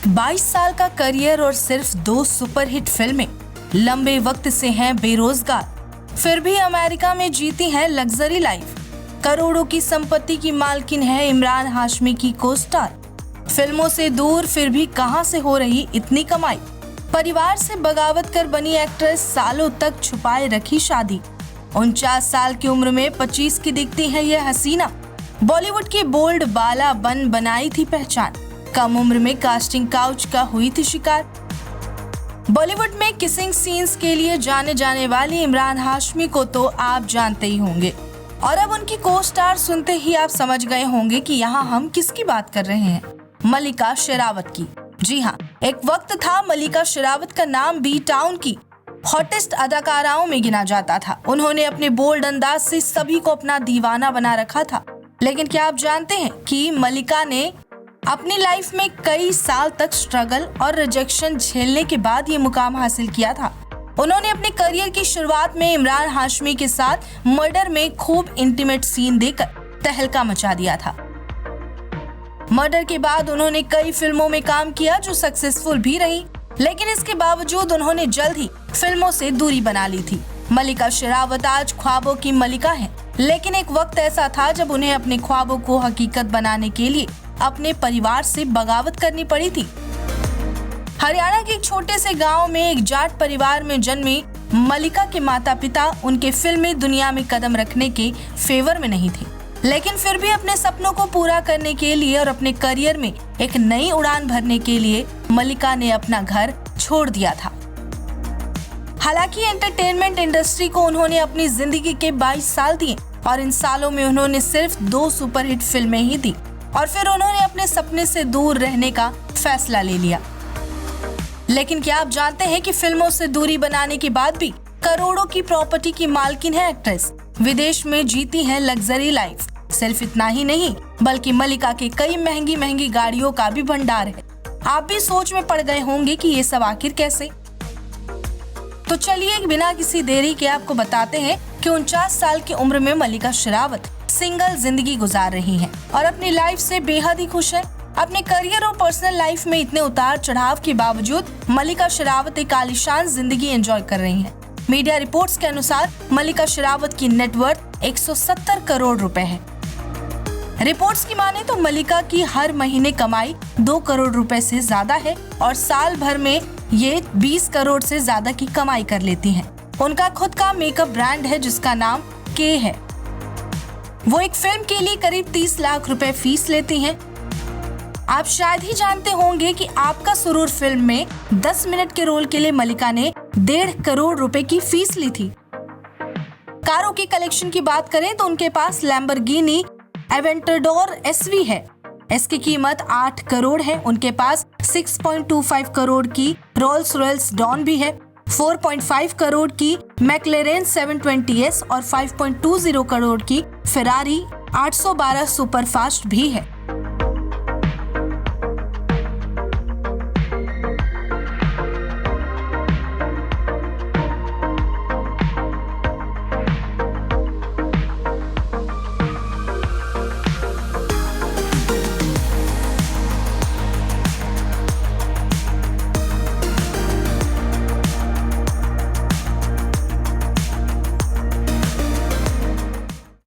22 साल का करियर और सिर्फ 2 सुपरहिट फिल्में, लंबे वक्त से हैं बेरोजगार, फिर भी अमेरिका में जीती है लग्जरी लाइफ। करोड़ों की संपत्ति की मालकिन है इमरान हाशमी की को-स्टार। फिल्मों से दूर फिर भी कहां से हो रही इतनी कमाई। परिवार से बगावत कर बनी एक्ट्रेस, सालों तक छुपाए रखी शादी। 49 साल की उम्र में 25 की दिखती है यह हसीना। बॉलीवुड की बोल्ड बाला बन बनाई थी पहचान। कम उम्र में कास्टिंग काउच का हुई थी शिकार। बॉलीवुड में किसिंग सीन्स के लिए जाने जाने वाली इमरान हाशमी को तो आप जानते ही होंगे, और अब उनकी को स्टार सुनते ही आप समझ गए होंगे कि यहाँ हम किसकी बात कर रहे हैं, मल्लिका शेरावत की। जी हाँ, एक वक्त था मल्लिका शेरावत का नाम बी टाउन की हॉटेस्ट अदाकाराओं में गिना जाता था। उन्होंने अपने बोल्ड अंदाज से सभी को अपना दीवाना बना रखा था। लेकिन क्या आप जानते हैं कि मल्लिका ने अपनी लाइफ में कई साल तक स्ट्रगल और रिजेक्शन झेलने के बाद ये मुकाम हासिल किया था। उन्होंने अपने करियर की शुरुआत में इमरान हाशमी के साथ मर्डर में खूब इंटीमेट सीन देकर तहलका मचा दिया था। मर्डर के बाद उन्होंने कई फिल्मों में काम किया जो सक्सेसफुल भी रही, लेकिन इसके बावजूद उन्होंने जल्द ही फिल्मों से दूरी बना ली थी। मल्लिका शेरावत आज ख्वाबों की मल्लिका है, लेकिन एक वक्त ऐसा था जब उन्हें अपने ख्वाबों को हकीकत बनाने के लिए अपने परिवार से बगावत करनी पड़ी थी। हरियाणा के एक छोटे से गांव में एक जाट परिवार में जन्मी मल्लिका के माता पिता उनके फिल्मी दुनिया में कदम रखने के फेवर में नहीं थे, लेकिन फिर भी अपने सपनों को पूरा करने के लिए और अपने करियर में एक नई उड़ान भरने के लिए मल्लिका ने अपना घर छोड़ दिया था। हालांकि एंटरटेनमेंट इंडस्ट्री को उन्होंने अपनी जिंदगी के 22 साल दिए और इन सालों में उन्होंने सिर्फ 2 सुपरहिट फिल्में ही दी और फिर उन्होंने अपने सपने से दूर रहने का फैसला ले लिया। लेकिन क्या आप जानते हैं कि फिल्मों से दूरी बनाने के बाद भी करोड़ों की प्रॉपर्टी की मालकिन है एक्ट्रेस। विदेश में जीती है लग्जरी लाइफ। सिर्फ इतना ही नहीं, बल्कि मल्लिका के कई महंगी महंगी गाड़ियों का भी भंडार है। आप भी सोच में पड़ गए होंगे कि ये सब आखिर कैसे। तो चलिए बिना किसी देरी के आपको बताते हैं कि 49 साल की उम्र में मल्लिका शेरावत सिंगल जिंदगी गुजार रही हैं और अपनी लाइफ से बेहद ही खुश है। अपने करियर और पर्सनल लाइफ में इतने उतार चढ़ाव के बावजूद मल्लिका शेरावत एक आलीशान जिंदगी एंजॉय कर रही हैं। मीडिया रिपोर्ट्स के अनुसार मल्लिका शेरावत की नेटवर्थ 170 करोड़ रुपए है। रिपोर्ट्स की माने तो मल्लिका की हर महीने कमाई 2 करोड़ रुपए से ज्यादा है और साल भर में ये 20 करोड़ से ज्यादा की कमाई कर लेती हैं। उनका खुद का मेकअप ब्रांड है जिसका नाम के है। वो एक फिल्म के लिए करीब 30 लाख रुपए फीस लेती हैं। आप शायद ही जानते होंगे कि आपका सुरूर फिल्म में 10 मिनट के रोल के लिए मल्लिका ने 1.5 करोड़ रुपए की फीस ली थी। कारों के कलेक्शन की बात करें तो उनके पास लैम्बोर्गिनी एवेंटाडोर एसवी है। इसकी कीमत 8 करोड़ है। उनके पास 6.25 करोड़ की रोल्स रॉयल्स डॉन भी है, 4.5 करोड़ की मैक्लेरेन 720S और 5.20 करोड़ की फेरारी 812 सुपरफास्ट भी है।